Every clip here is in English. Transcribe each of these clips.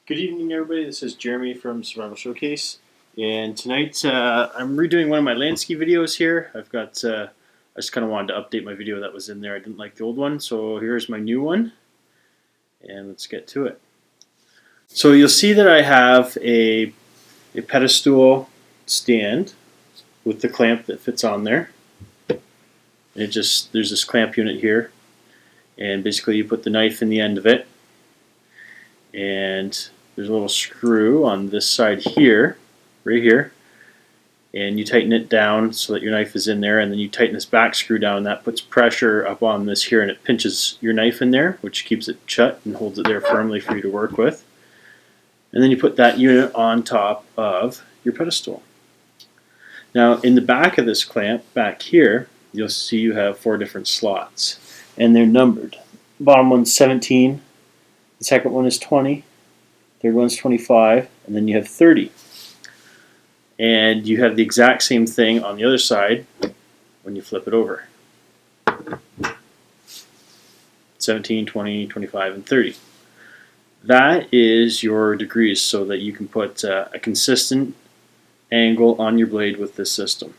Good evening, everybody. This is Jeremy from Survival Showcase, and tonight I'm redoing one of my Lansky videos here. I just kind of wanted to update my video that was in there. I didn't like the old one, so here's my new one, and let's get to it. So you'll see that I have a pedestal stand with the clamp that fits on there. There's this clamp unit here, and basically you put the knife in the end of it, and there's a little screw on this side here, right here, and you tighten it down so that your knife is in there, and then you tighten this back screw down, and that puts pressure up on this here, and it pinches your knife in there, which keeps it shut and holds it there firmly for you to work with. And then you put that unit on top of your pedestal. Now in the back of this clamp, back here, you'll see you have 4 different slots, and they're numbered. The bottom one's 17, the second one is 20, third one's 25, and then you have 30. And you have the exact same thing on the other side when you flip it over. 17, 20, 25, and 30. That is your degrees so that you can put a consistent angle on your blade with this system.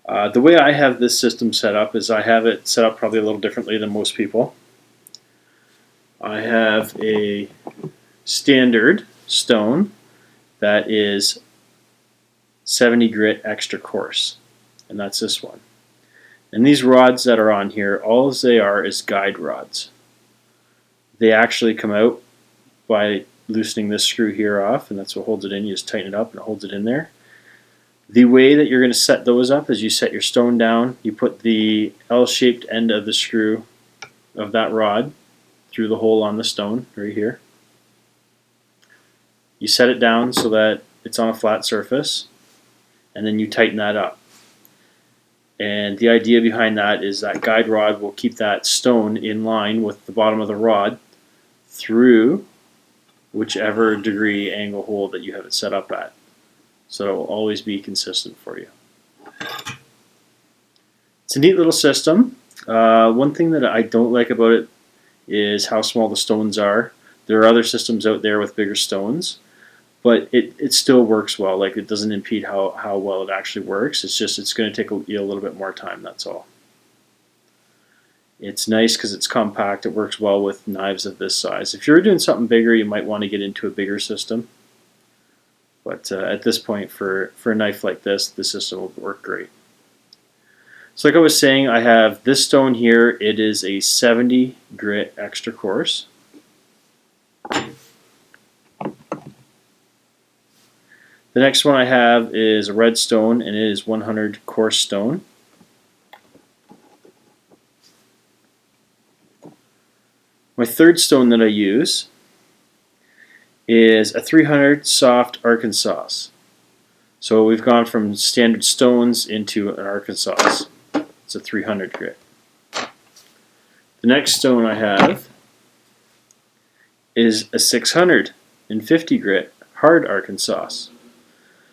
The way I have this system set up is I have it set up probably a little differently than most people. I have a standard stone that is 70 grit extra coarse, and that's this one. And these rods that are on here, all they are is guide rods. They actually come out by loosening this screw here off, and that's what holds it in. You just tighten it up and it holds it in there. The way that you're going to set those up is you set your stone down, you put the L-shaped end of the screw of that rod through the hole on the stone right here. You set it down so that it's on a flat surface, and then you tighten that up. And the idea behind that is that guide rod will keep that stone in line with the bottom of the rod through whichever degree angle hole that you have it set up at. So it will always be consistent for you. It's a neat little system. One thing that I don't like about it is how small the stones are. There are other systems out there with bigger stones, but it still works well. Like, it doesn't impede how well it actually works. It's just it's going to take you a little bit more time, that's all. It's nice because it's compact. It works well with knives of this size. If you're doing something bigger, you might want to get into a bigger system. But at this point, for a knife like this, the system will work great. So like I was saying, I have this stone here. It is a 70 grit extra coarse. The next one I have is a red stone, and it is 100 coarse stone. My third stone that I use is a 300 soft Arkansas. So we've gone from standard stones into an Arkansas. It's a 300 grit. The next stone I have is a 650 grit hard Arkansas.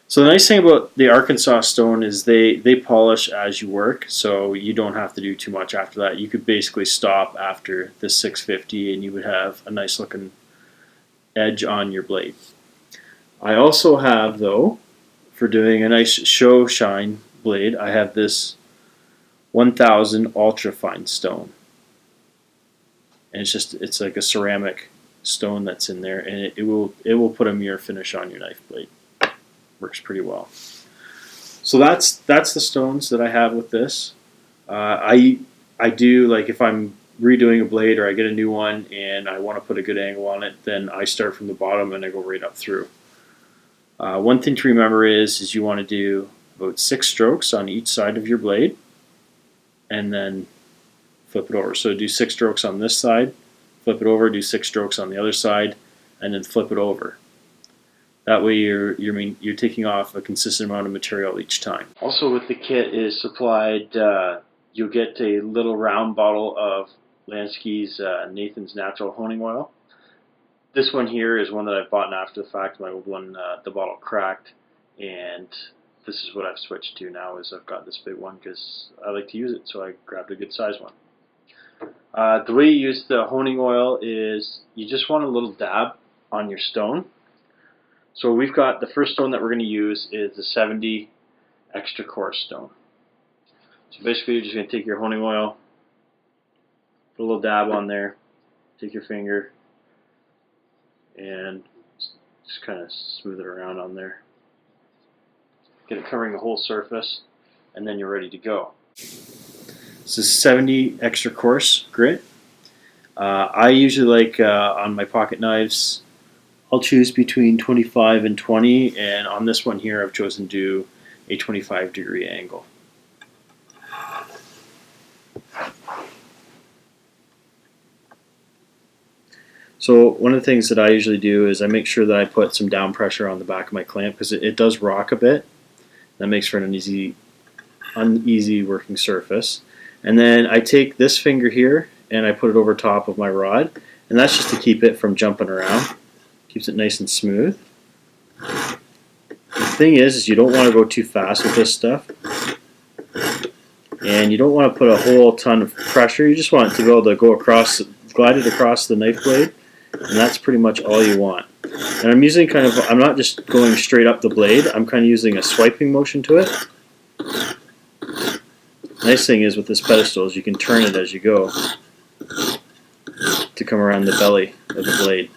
So the nice thing about the Arkansas stone is they polish as you work, so you don't have to do too much after that. You could basically stop after the 650 and you would have a nice looking edge on your blade. I also have, though, for doing a nice show shine blade, I have this 1000 ultra fine stone. And it's like a ceramic stone that's in there, and it will put a mirror finish on your knife blade. Works pretty well. So that's the stones that I have with this. I do, like, if I'm redoing a blade or I get a new one and I want to put a good angle on it, then I start from the bottom and I go right up through. One thing to remember is you want to do about 6 strokes on each side of your blade and then flip it over. So do 6 strokes on this side, flip it over, do 6 strokes on the other side, and then flip it over. That way you're taking off a consistent amount of material each time. Also with the kit is supplied, you'll get a little round bottle of Lansky's Nathan's Natural Honing Oil. This one here is one that I bought after the fact. My old one, the bottle cracked, and this is what I've switched to now. Is I've got this big one because I like to use it, so I grabbed a good size one. The way you use the honing oil is you just want a little dab on your stone. So we've got the first stone that we're going to use is the 70 extra coarse stone. So basically you're just going to take your honing oil, put a little dab on there, take your finger, and just kind of smooth it around on there. Get it covering the whole surface, and then you're ready to go. This is 70 extra coarse grit. I usually like on my pocket knives, I'll choose between 25 and 20, and on this one here I've chosen to do a 25-degree angle. So one of the things that I usually do is I make sure that I put some down pressure on the back of my clamp because it does rock a bit. That makes for an uneasy working surface. And then I take this finger here and I put it over top of my rod, and that's just to keep it from jumping around. Keeps it nice and smooth. The thing is you don't want to go too fast with this stuff, and you don't want to put a whole ton of pressure. You just want it to be able to go across, glide it across the knife blade, and that's pretty much all you want. And I'm using I'm not just going straight up the blade, I'm kind of using a swiping motion to it. Nice thing is with this pedestal is you can turn it as you go to come around the belly of the blade.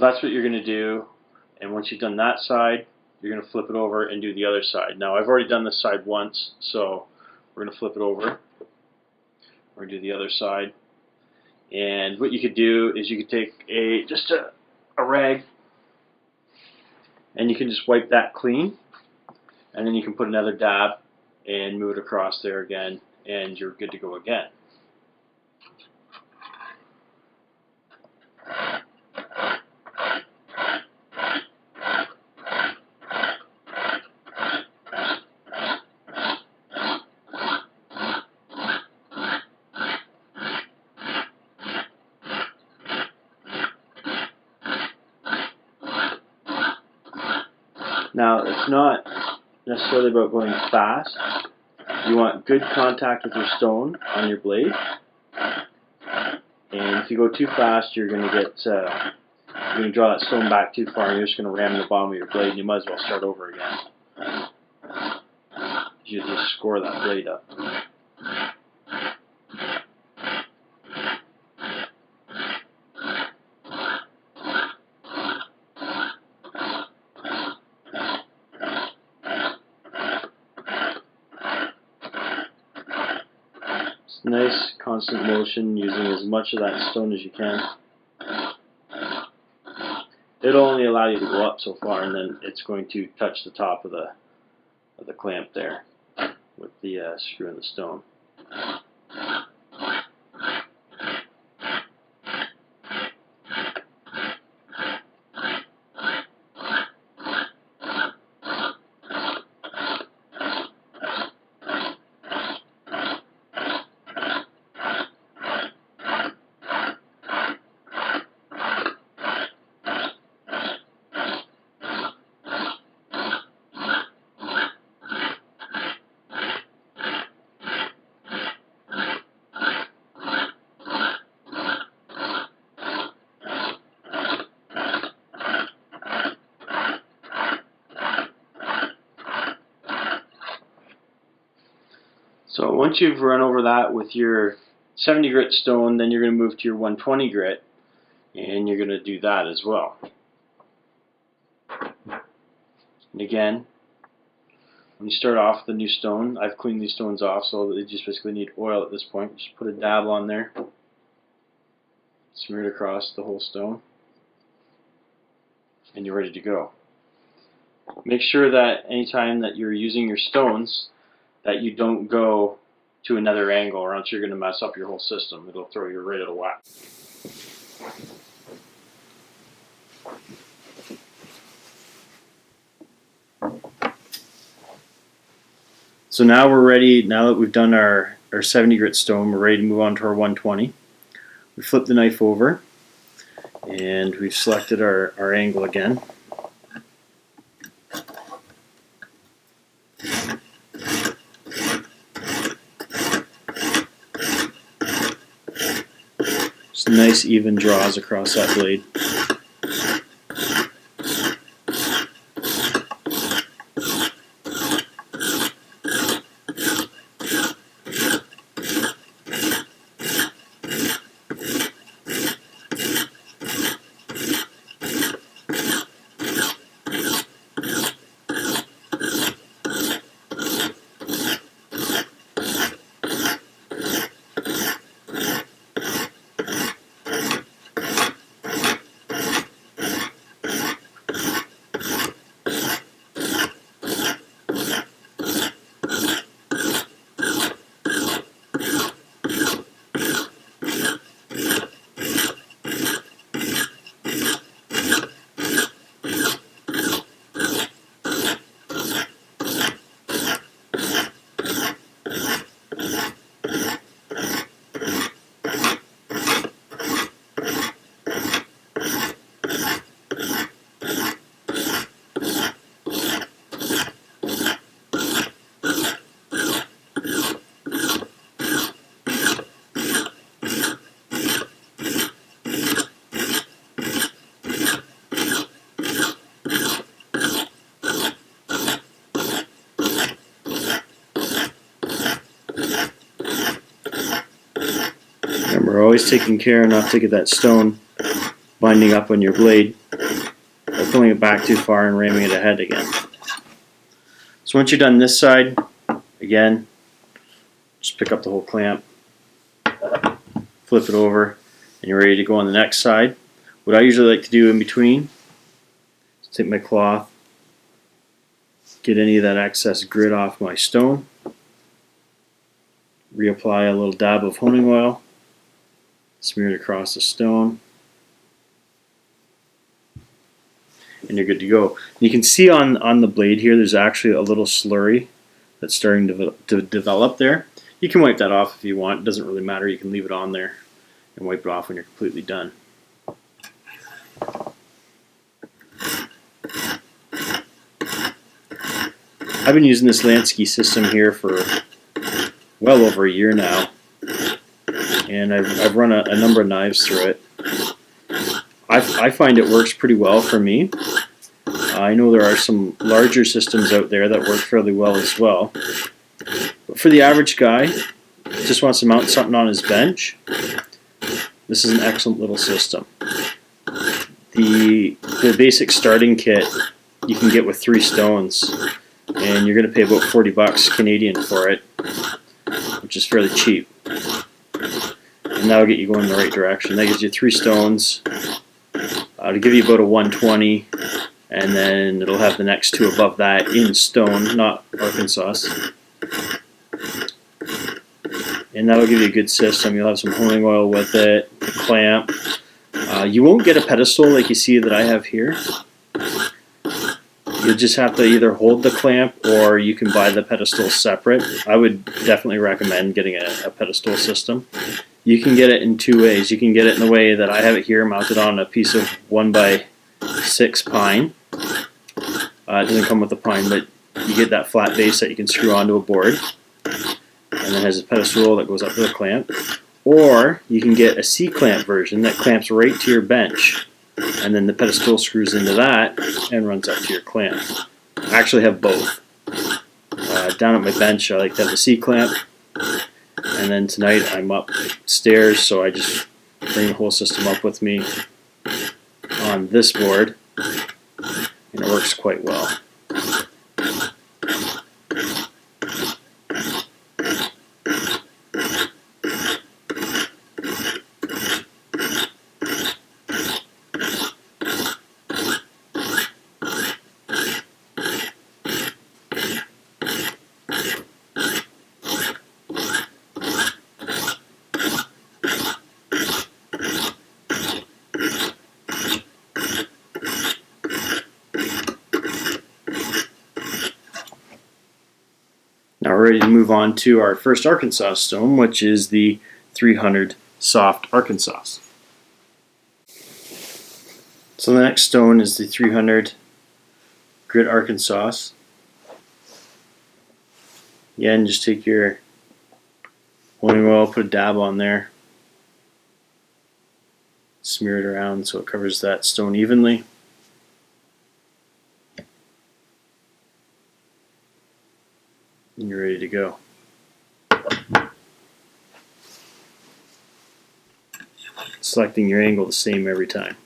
So that's what you're going to do, and once you've done that side, you're going to flip it over and do the other side. Now I've already done this side once, so we're going to flip it over. We're going to do the other side. And what you could do is you could take just a rag, and you can just wipe that clean, and then you can put another dab and move it across there again, and you're good to go again. Now, it's not necessarily about going fast. You want good contact with your stone on your blade. And if you go too fast, you're going to draw that stone back too far, and you're just going to ram the bottom of your blade, and you might as well start over again. You just score that blade up. Nice constant motion, using as much of that stone as you can. It'll only allow you to go up so far, and then it's going to touch the top of the clamp there with the screw in the stone. So once you've run over that with your 70 grit stone, then you're going to move to your 120 grit, and you're going to do that as well. And again, when you start off with the new stone, I've cleaned these stones off, so they just basically need oil at this point. Just put a dab on there, smear it across the whole stone, and you're ready to go. Make sure that anytime that you're using your stones, that you don't go to another angle, or else you're going to mess up your whole system. It'll throw you right out of whack. So now we're ready, now that we've done our 70 grit stone, we're ready to move on to our 120. We flip the knife over, and we've selected our angle again. Just nice even draws across that blade. Remember, always taking care not to get that stone binding up on your blade, or pulling it back too far and ramming it ahead again. So once you're done this side, again, just pick up the whole clamp, flip it over, and you're ready to go on the next side. What I usually like to do in between is take my cloth, get any of that excess grit off my stone, reapply a little dab of honing oil, smear it across the stone, and you're good to go. You can see on the blade here there's actually a little slurry that's starting to develop there. You can wipe that off if you want. It doesn't really matter. You can leave it on there and wipe it off when you're completely done. I've been using this Lansky system here for well over a year now, and I've run a number of knives through it. I find it works pretty well for me. I know there are some larger systems out there that work fairly well as well. But for the average guy who just wants to mount something on his bench, this is an excellent little system. The basic starting kit you can get with 3 stones, and you're going to pay about 40 bucks Canadian for it, which is fairly cheap. And that'll get you going in the right direction. That gives you 3 stones. It'll give you about a 120, and then it'll have the next 2 above that in stone, not Arkansas. And that'll give you a good system. You'll have some honing oil with it, the clamp. You won't get a pedestal like you see that I have here. You'll just have to either hold the clamp, or you can buy the pedestal separate. I would definitely recommend getting a pedestal system. You can get it in 2 ways. You can get it in the way that I have it here, mounted on a piece of 1x6 pine. It doesn't come with the pine, but you get that flat base that you can screw onto a board, and then has a pedestal that goes up to the clamp. Or you can get a C-clamp version that clamps right to your bench, and then the pedestal screws into that and runs up to your clamp. I actually have both. Down at my bench, I like to have the C-clamp, And then tonight I'm upstairs, so I just bring the whole system up with me on this board, and it works quite well. Now we're ready to move on to our first Arkansas stone, which is the 300 soft Arkansas. So the next stone is the 300 grit Arkansas. Again, just take your honing oil, put a dab on there, smear it around so it covers that stone evenly. And you're ready to go. Selecting your angle the same every time.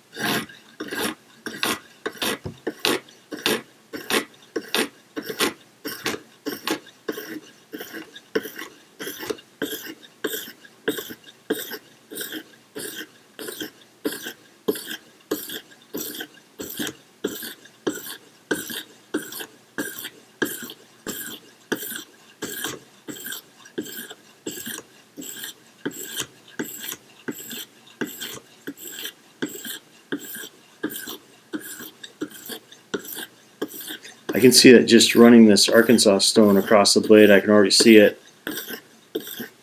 I can see that just running this Arkansas stone across the blade, I can already see it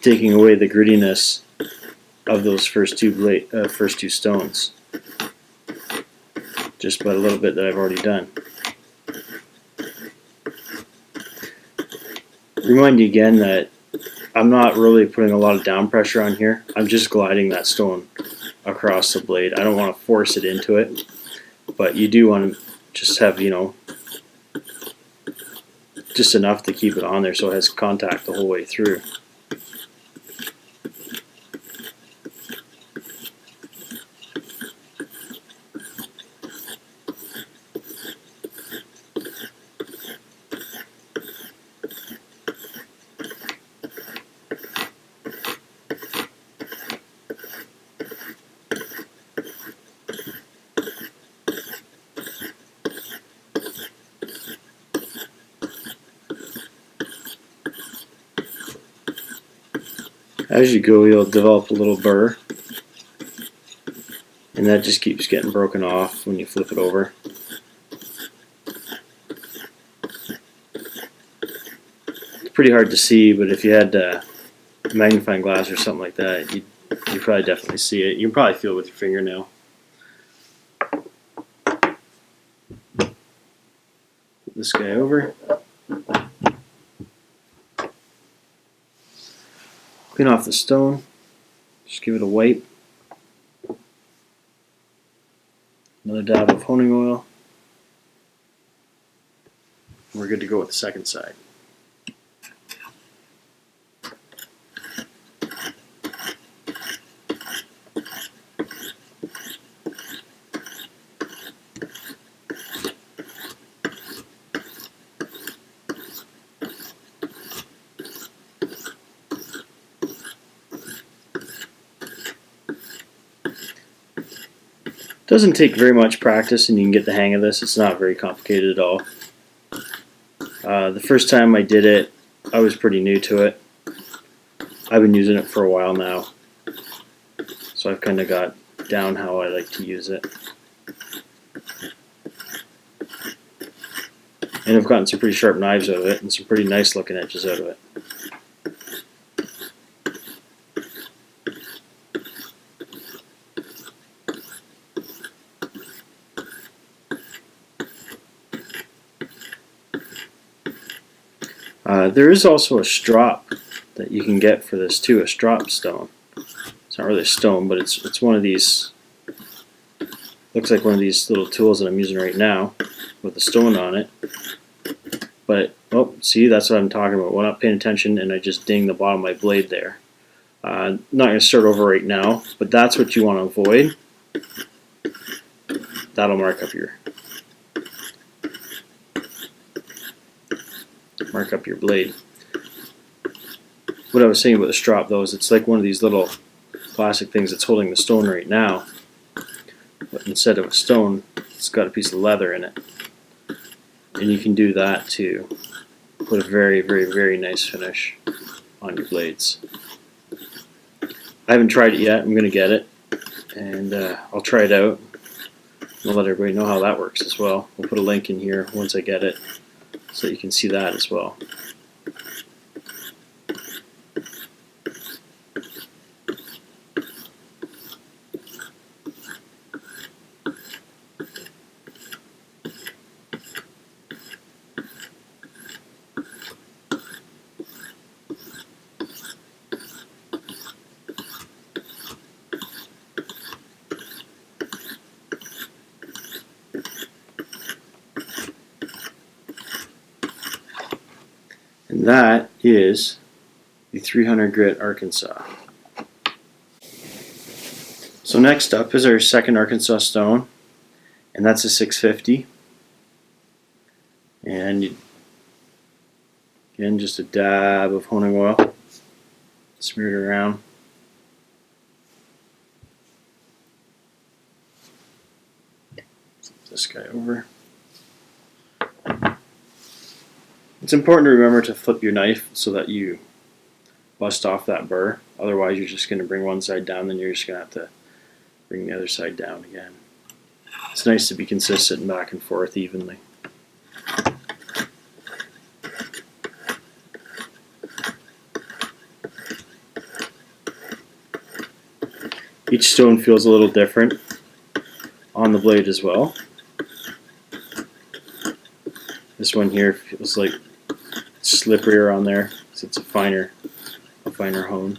taking away the grittiness of those first two stones, just by a little bit that I've already done. Remind you again that I'm not really putting a lot of down pressure on here. I'm just gliding that stone across the blade. I don't want to force it into it, but you do want to just have, just enough to keep it on there so it has contact the whole way through. As you go, you'll develop a little burr, and that just keeps getting broken off when you flip it over. It's pretty hard to see, but if you had a magnifying glass or something like that, you'd probably definitely see it. You can probably feel it with your fingernail. Flip this guy over. Clean off the stone, just give it a wipe. Another dab of honing oil. We're good to go with the second side. Doesn't take very much practice and you can get the hang of this. It's not very complicated at all. The first time I did it, I was pretty new to it. I've been using it for a while now, so I've kind of got down how I like to use it. And I've gotten some pretty sharp knives out of it and some pretty nice looking edges out of it. There is also a strop that you can get for this too, a strop stone. It's not really a stone, but it's one of these, looks like one of these little tools that I'm using right now with a stone on it. But, oh, see, that's what I'm talking about. When I'm not paying attention and I just ding the bottom of my blade there. Not going to start over right now, but that's what you want to avoid. That'll mark up your blade. What I was saying about the strop, though, is it's like one of these little plastic things that's holding the stone right now, but instead of a stone, it's got a piece of leather in it, and you can do that to put a very, very, very nice finish on your blades. I haven't tried it yet. I'm going to get it, and I'll try it out. I'll let everybody know how that works as well. We'll put a link in here once I get it, so you can see that as well. And that is the 300 grit Arkansas. So next up is our second Arkansas stone, and that's a 650. And again, just a dab of honing oil, smear it around. Flip this guy over. It's important to remember to flip your knife so that you bust off that burr. Otherwise, you're just going to bring one side down, then you're just going to have to bring the other side down again. It's nice to be consistent and back and forth evenly. Each stone feels a little different on the blade as well. This one here feels like slipperier on there because it's a finer hone.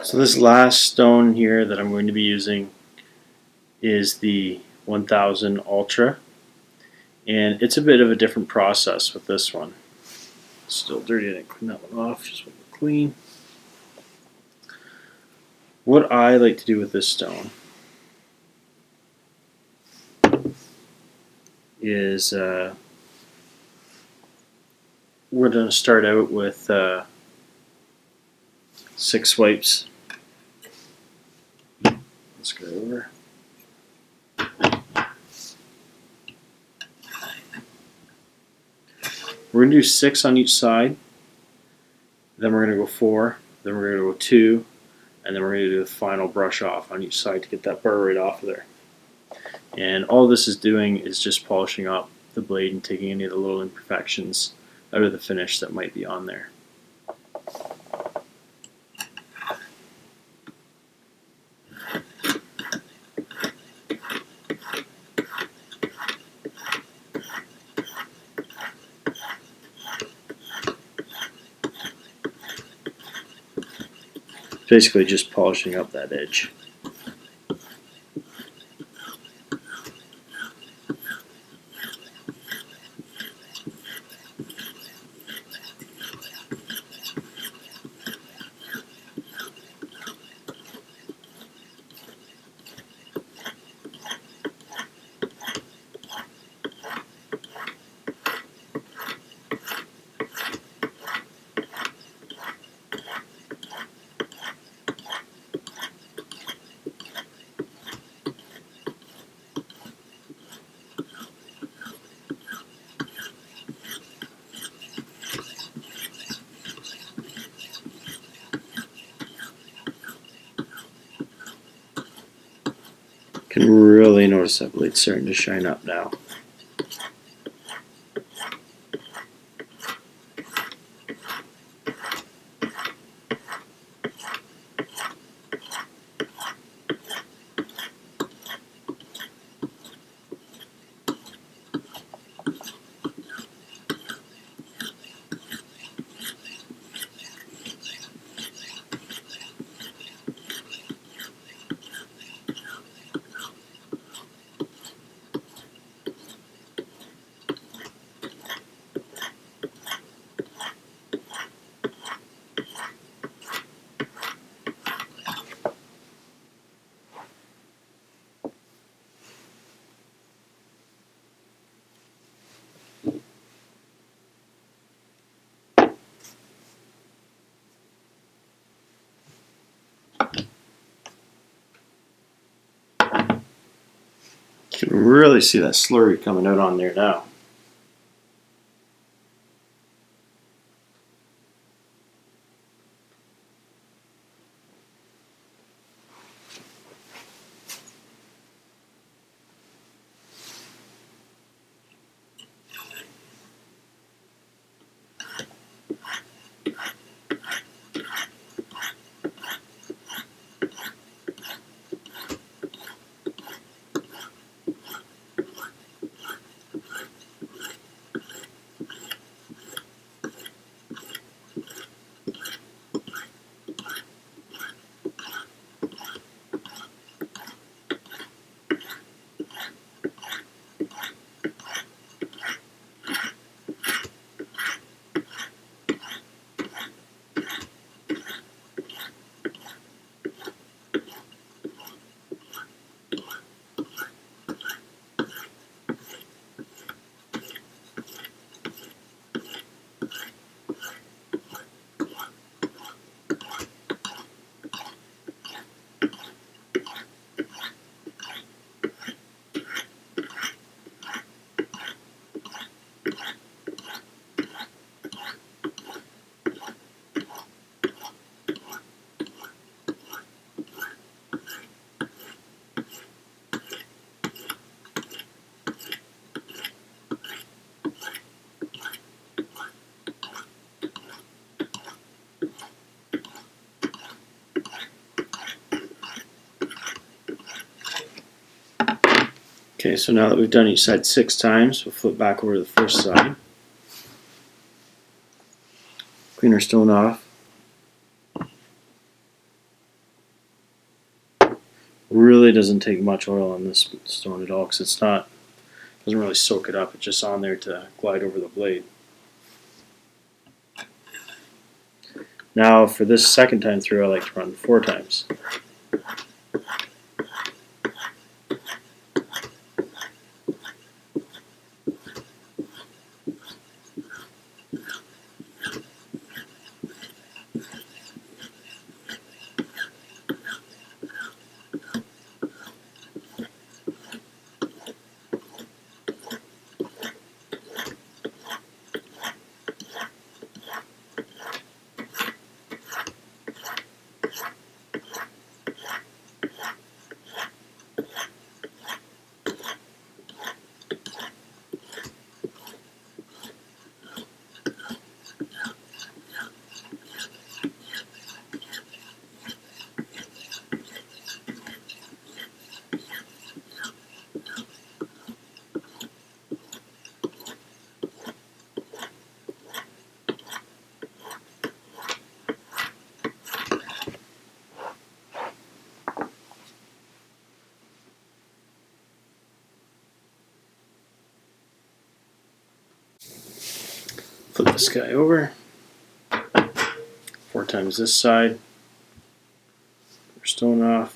So this last stone here that I'm going to be using is the 1000 Ultra, and it's a bit of a different process with this one. It's still dirty, I didn't clean that one off, just want to clean. What I like to do with this stone is we're going to start out with 6 swipes. Let's go over. We're going to do 6 on each side, then we're going to go 4, then we're going to go 2, and then we're going to do the final brush off on each side to get that burr right off of there. And all this is doing is just polishing up the blade and taking any of the little imperfections out of the finish that might be on there. Basically just polishing up that edge. Can really notice that blade starting to shine up now. You can really see that slurry coming out on there now. Okay, so now that we've done each side 6 times, we'll flip back over to the first side. Clean our stone off. doesn't take much oil on this stone at all because it's not, doesn't really soak it up. It's just on there to glide over the blade. Now for this second time through, I like to run 4 times. Flip this guy over. 4 times this side. Put stone off.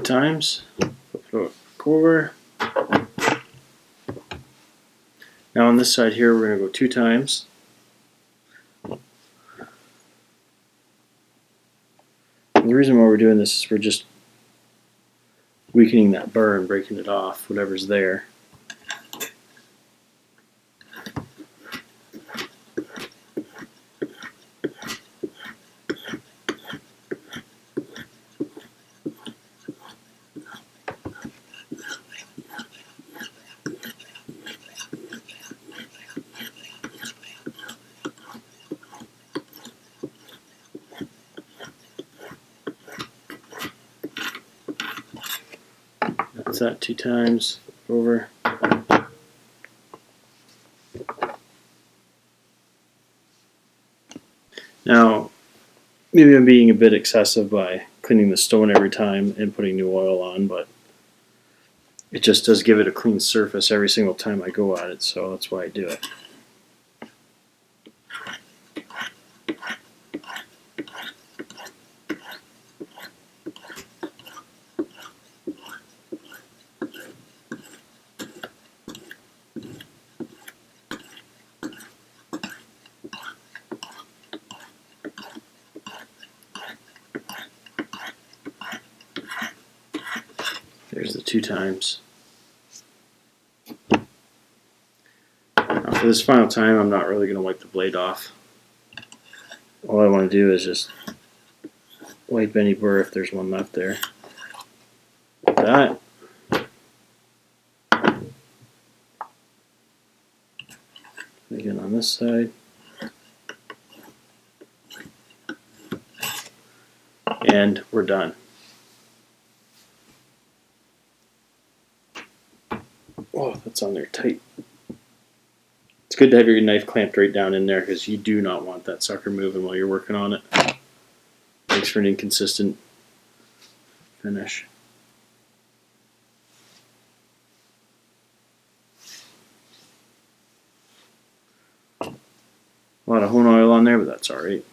Times. Flip it over. Now on this side here, we're going to go 2 times. And the reason why we're doing this is we're just weakening that burr and breaking it off, whatever's there. That's that 2 times over. Now, maybe I'm being a bit excessive by cleaning the stone every time and putting new oil on, but it just does give it a clean surface every single time I go at it, so that's why I do it. There's the 2 times. Now for this final time, I'm not really going to wipe the blade off. All I want to do is just wipe any burr if there's one left there. Like that. Again on this side. And we're done. Oh, that's on there tight. It's good to have your knife clamped right down in there because you do not want that sucker moving while you're working on it. Makes for an inconsistent finish. A lot of hone oil on there, but that's alright.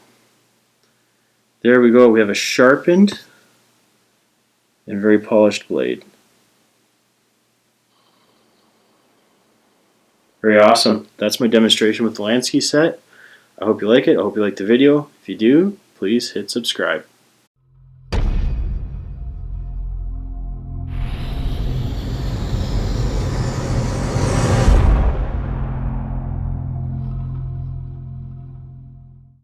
There we go. We have a sharpened and very polished blade. Very awesome. That's my demonstration with the Lansky set. I hope you like it. I hope you like the video. If you do, please hit subscribe.